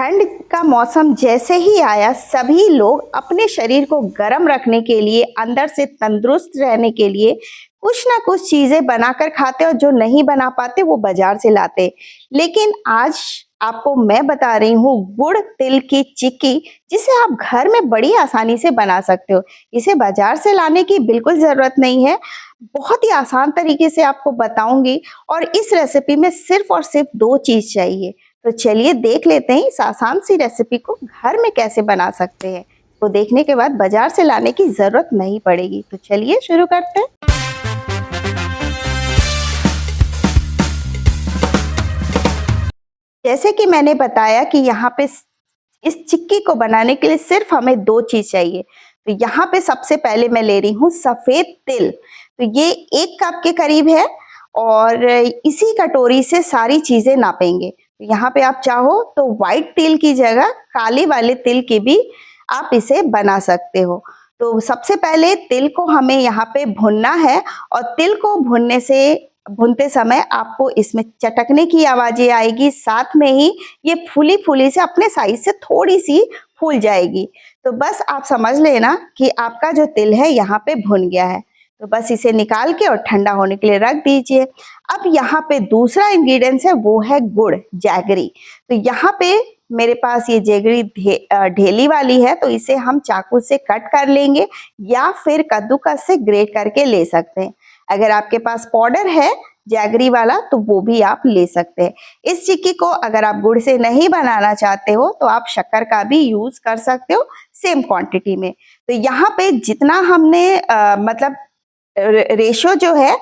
ठंड का मौसम जैसे ही आया सभी लोग अपने शरीर को गर्म रखने के लिए अंदर से तंदुरुस्त रहने के लिए कुछ ना कुछ चीजें बनाकर खाते और जो नहीं बना पाते वो बाजार से लाते। लेकिन आज आपको मैं बता रही हूँ गुड़ तिल की चिक्की, जिसे आप घर में बड़ी आसानी से बना सकते हो। इसे बाजार से लाने की बिल्कुल जरूरत नहीं है। बहुत ही आसान तरीके से आपको बताऊंगी और इस रेसिपी में सिर्फ और सिर्फ दो चीज चाहिए। तो चलिए देख लेते हैं इस आसान सी रेसिपी को घर में कैसे बना सकते हैं। तो देखने के बाद बाजार से लाने की जरूरत नहीं पड़ेगी। तो चलिए शुरू करते हैं। जैसे कि मैंने बताया कि यहाँ पे इस चिक्की को बनाने के लिए सिर्फ हमें दो चीज चाहिए। तो यहाँ पे सबसे पहले मैं ले रही हूँ सफेद तिल। तो ये 1 कप के करीब है और इसी कटोरी से सारी चीजें नापेंगे। तो यहाँ पे आप चाहो तो व्हाइट तिल की जगह काले वाले तिल की भी आप इसे बना सकते हो। तो सबसे पहले तिल को हमें यहाँ पे भुनना है और तिल को भूनते समय आपको इसमें चटकने की आवाजें आएगी, साथ में ही ये फूली फूली से अपने साइज से थोड़ी सी फूल जाएगी। तो बस आप समझ लेना कि आपका जो तिल है यहाँ पे भुन गया है। तो बस इसे निकाल के और ठंडा होने के लिए रख दीजिए। अब यहाँ पे दूसरा इंग्रेडिएंट्स है, वो है गुड़, जैगरी। तो यहाँ पे मेरे पास ये जैगरी ढेली वाली है, तो इसे हम चाकू से कट कर लेंगे या फिर कद्दूकस से ग्रेट करके ले सकते हैं। अगर आपके पास पाउडर है जैगरी वाला तो वो भी आप ले सकते हैं। इस चिक्की को अगर आप गुड़ से नहीं बनाना चाहते हो तो आप शक्कर का भी यूज कर सकते हो सेम क्वांटिटी में। तो यहाँ पे जितना हमने मतलब रेशो जो है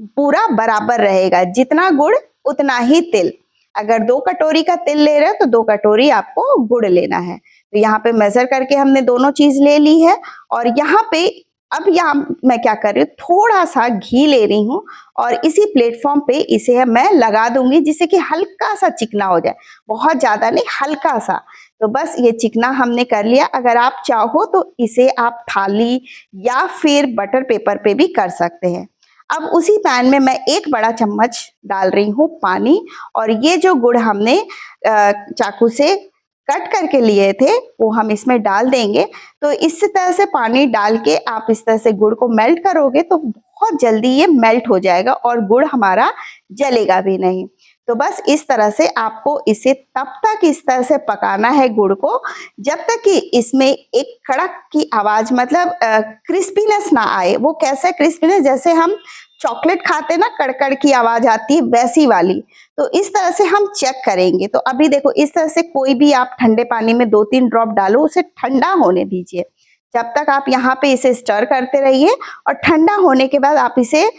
पूरा बराबर रहेगा, जितना गुड़ उतना ही तिल। अगर 2 कटोरी का तिल ले रहे हो तो 2 कटोरी आपको गुड़ लेना है। तो यहाँ पे मेजर करके हमने दोनों चीज ले ली है और यहाँ पे अब यहाँ मैं क्या कर रही हूँ, थोड़ा सा घी ले रही हूँ और इसी प्लेटफॉर्म पे इसे मैं लगा दूंगी जिससे कि हल्का सा चिकना हो जाए, बहुत ज्यादा नहीं, हल्का सा। तो बस ये चिकना हमने कर लिया। अगर आप चाहो तो इसे आप थाली या फिर बटर पेपर पे भी कर सकते हैं। अब उसी पैन में मैं 1 बड़ा चम्मच डाल रही हूँ पानी और ये जो गुड़ हमने चाकू से कट करके लिए थे वो हम इसमें डाल देंगे। तो इस तरह से पानी डाल के आप इस तरह से गुड़ को मेल्ट करोगे तो बहुत जल्दी ये मेल्ट हो जाएगा और गुड़ हमारा जलेगा भी नहीं। तो बस इस तरह से आपको इसे तब तक इस तरह से पकाना है गुड़ को जब तक कि इसमें एक कड़क की आवाज, मतलब क्रिस्पीनेस ना आए। वो कैसे क्रिस्पीनेस, जैसे हम चॉकलेट खाते ना कड़कड़ की आवाज आती है वैसी वाली। तो इस तरह से हम चेक करेंगे। तो अभी देखो इस तरह से कोई भी आप ठंडे पानी में 2-3 ड्रॉप डालो, उसे ठंडा होने दीजिए। जब तक आप यहाँ पे इसे स्टर करते रहिए और ठंडा होने के बाद आप इसे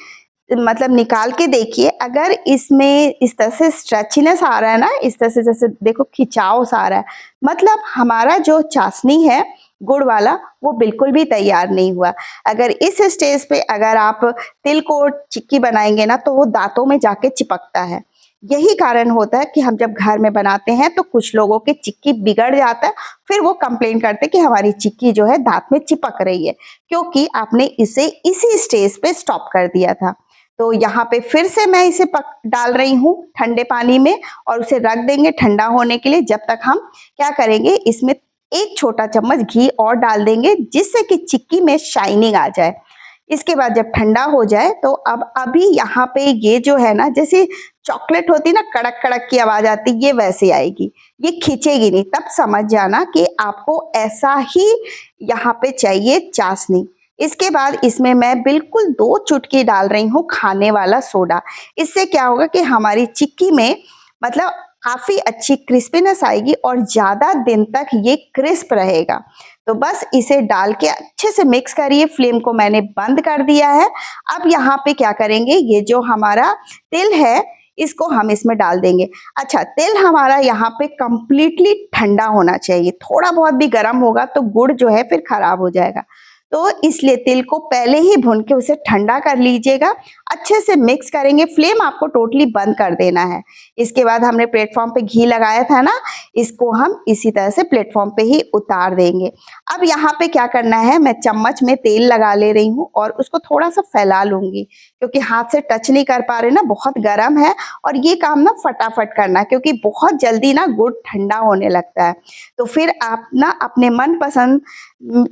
मतलब निकाल के देखिए। अगर इसमें इस तरह से स्ट्रेचीनेस आ रहा है ना, इस तरह से जैसे देखो खिंचाव सा आ रहा है, मतलब हमारा जो चाशनी है गुड़ वाला वो बिल्कुल भी तैयार नहीं हुआ। अगर इस स्टेज पे अगर आप तिल को चिक्की बनाएंगे ना तो वो दांतों में जाके चिपकता है। यही कारण होता है कि हम जब घर में बनाते हैं तो कुछ लोगों के चिक्की बिगड़ जाता है, फिर वो कंप्लेन करते हैं कि हमारी चिक्की जो है दांत में चिपक रही है, क्योंकि आपने इसे इसी स्टेज पे स्टॉप कर दिया था। तो यहाँ पे फिर से मैं इसे डाल रही हूँ ठंडे पानी में और उसे रख देंगे ठंडा होने के लिए। जब तक हम क्या करेंगे, इसमें 1 छोटा चम्मच घी और डाल देंगे जिससे कि चिक्की में शाइनिंग आ जाए। इसके बाद जब ठंडा हो जाए तो अब अभी यहाँ पे ये जो है ना, जैसे चॉकलेट होती ना कड़क कड़क की आवाज आती, ये वैसे आएगी, ये खींचेगी नहीं। तब समझ जाना कि आपको ऐसा ही यहाँ पे चाहिए चाशनी। इसके बाद इसमें मैं बिल्कुल 2 चुटकी डाल रही हूँ खाने वाला सोडा। इससे क्या होगा कि हमारी चिक्की में मतलब काफी अच्छी क्रिस्पीनेस आएगी और ज्यादा दिन तक ये क्रिस्प रहेगा। तो बस इसे डाल के अच्छे से मिक्स करिए। फ्लेम को मैंने बंद कर दिया है। अब यहाँ पे क्या करेंगे, ये जो हमारा तिल है इसको हम इसमें डाल देंगे। अच्छा, तिल हमारा यहाँ पे कंप्लीटली ठंडा होना चाहिए, थोड़ा बहुत भी गर्म होगा तो गुड़ जो है फिर खराब हो जाएगा। तो इसलिए तिल को पहले ही भून के उसे ठंडा कर लीजिएगा। अच्छे से मिक्स करेंगे, फ्लेम आपको टोटली बंद कर देना है। इसके बाद हमने प्लेटफॉर्म पे घी लगाया था ना, इसको हम इसी तरह से प्लेटफॉर्म पे ही उतार देंगे। अब यहाँ पे क्या करना है, मैं चम्मच में तेल लगा ले रही हूँ और उसको थोड़ा सा फैला लूंगी, क्योंकि हाथ से टच नहीं कर पा रहे ना, बहुत गर्म है और ये काम ना फटाफट करना है, क्योंकि बहुत जल्दी ना गुड़ ठंडा होने लगता है। तो फिर आप ना अपने मनपसंद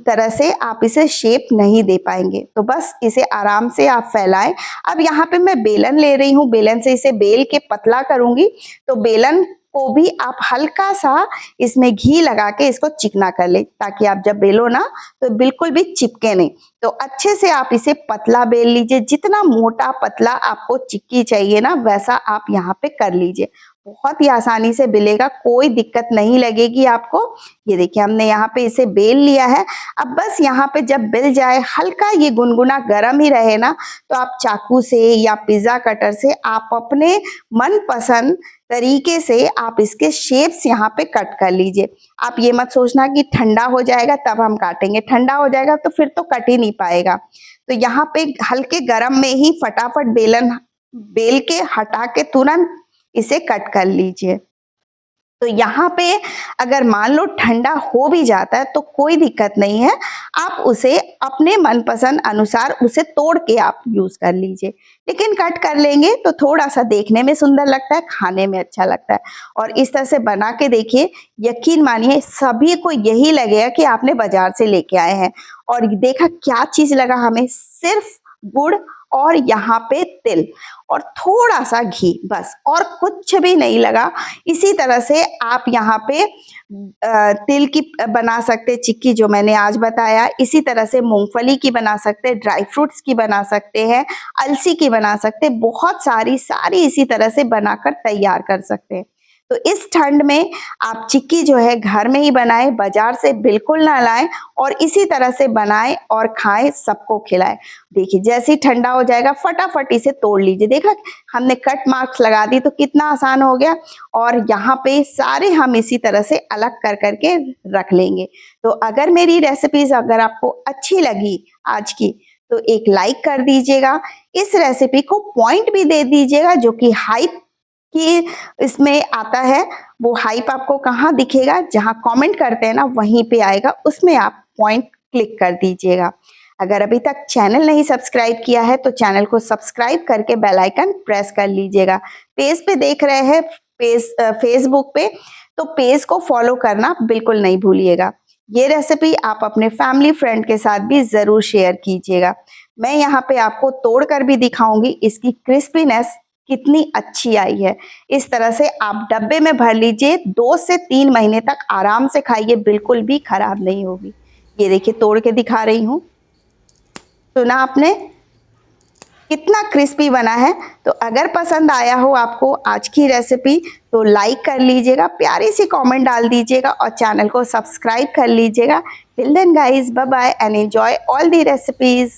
तरह से आप इसे शेप नहीं दे पाएंगे, तो बस इसे आराम से आप फैलाएं। अब यहाँ पे मैं बेलन ले रही हूँ, बेलन से इसे बेल के पतला करूंगी। तो बेलन को भी आप हल्का सा इसमें घी लगा के इसको चिकना कर ले, ताकि आप जब बेलो ना तो बिल्कुल भी चिपके नहीं। तो अच्छे से आप इसे पतला बेल लीजिए, जितना मोटा पतला आपको चिक्की चाहिए ना वैसा आप यहाँ पे कर लीजिए। बहुत ही आसानी से बेलेगा, कोई दिक्कत नहीं लगेगी आपको। ये देखिए हमने यहाँ पे इसे बेल लिया है। अब बस यहाँ पे जब बेल जाए, हल्का ये गुनगुना गर्म ही रहे ना, तो आप चाकू से या पिज्जा कटर से आप अपने मनपसंद तरीके से आप इसके शेप्स यहाँ पे कट कर लीजिए। आप ये मत सोचना कि ठंडा हो जाएगा तब हम काटेंगे, ठंडा हो जाएगा तो फिर तो कट ही नहीं पाएगा। तो यहाँ पे हल्के गर्म में ही फटाफट बेलन बेल के हटा के तुरंत इसे कट कर लीजिए। तो यहाँ पे अगर मान लो ठंडा हो भी जाता है तो कोई दिक्कत नहीं है, आप उसे अपने मनपसंद अनुसार उसे तोड़ के आप यूज कर लीजिए। लेकिन कट कर लेंगे तो थोड़ा सा देखने में सुंदर लगता है, खाने में अच्छा लगता है। और इस तरह से बना के देखिए, यकीन मानिए सभी को यही लगेगा कि आपने बाजार से लेके आए हैं। और देखा क्या चीज लगा हमें, सिर्फ गुड़ और यहाँ पे तिल और थोड़ा सा घी, बस और कुछ भी नहीं लगा। इसी तरह से आप यहाँ पे तिल की बना सकते चिक्की, जो मैंने आज बताया। इसी तरह से मूंगफली की बना सकते, ड्राई फ्रूट्स की बना सकते हैं, अलसी की बना सकते, बहुत सारी इसी तरह से बनाकर तैयार कर सकते हैं। तो इस ठंड में आप चिक्की जो है घर में ही बनाएं, बाजार से बिल्कुल ना लाएं, और इसी तरह से बनाएं और खाएं, सबको खिलाएं। देखिए जैसे ही ठंडा हो जाएगा फटाफट इसे तोड़ लीजिए। देखा हमने कट मार्क्स लगा दी तो कितना आसान हो गया। और यहाँ पे सारे हम इसी तरह से अलग कर करके रख लेंगे। तो अगर मेरी रेसिपीज अगर आपको अच्छी लगी आज की, तो एक लाइक कर दीजिएगा। इस रेसिपी को पॉइंट भी दे दीजिएगा, जो कि हाइप कि इसमें आता है। वो हाइप आपको कहाँ दिखेगा, जहाँ कमेंट करते हैं ना वहीं पे आएगा, उसमें आप पॉइंट क्लिक कर दीजिएगा। अगर अभी तक चैनल नहीं सब्सक्राइब किया है तो चैनल को सब्सक्राइब करके बेल आइकन प्रेस कर लीजिएगा। पेज पे देख रहे हैं, फेसबुक पे, तो पेज को फॉलो करना बिल्कुल नहीं भूलिएगा। ये रेसिपी आप अपने फैमिली फ्रेंड के साथ भी जरूर शेयर कीजिएगा। मैं यहाँ पे आपको तोड़ कर भी दिखाऊंगी इसकी क्रिस्पीनेस कितनी अच्छी आई है। इस तरह से आप डब्बे में भर लीजिए, 2 से 3 महीने तक आराम से खाइए, बिल्कुल भी खराब नहीं होगी। ये देखिए तोड़ के दिखा रही हूँ, सुना आपने कितना क्रिस्पी बना है। तो अगर पसंद आया हो आपको आज की रेसिपी तो लाइक कर लीजिएगा, प्यारी सी कमेंट डाल दीजिएगा और चैनल को सब्सक्राइब कर लीजिएगा। Till then guys, bye bye and enjoy all the recipes.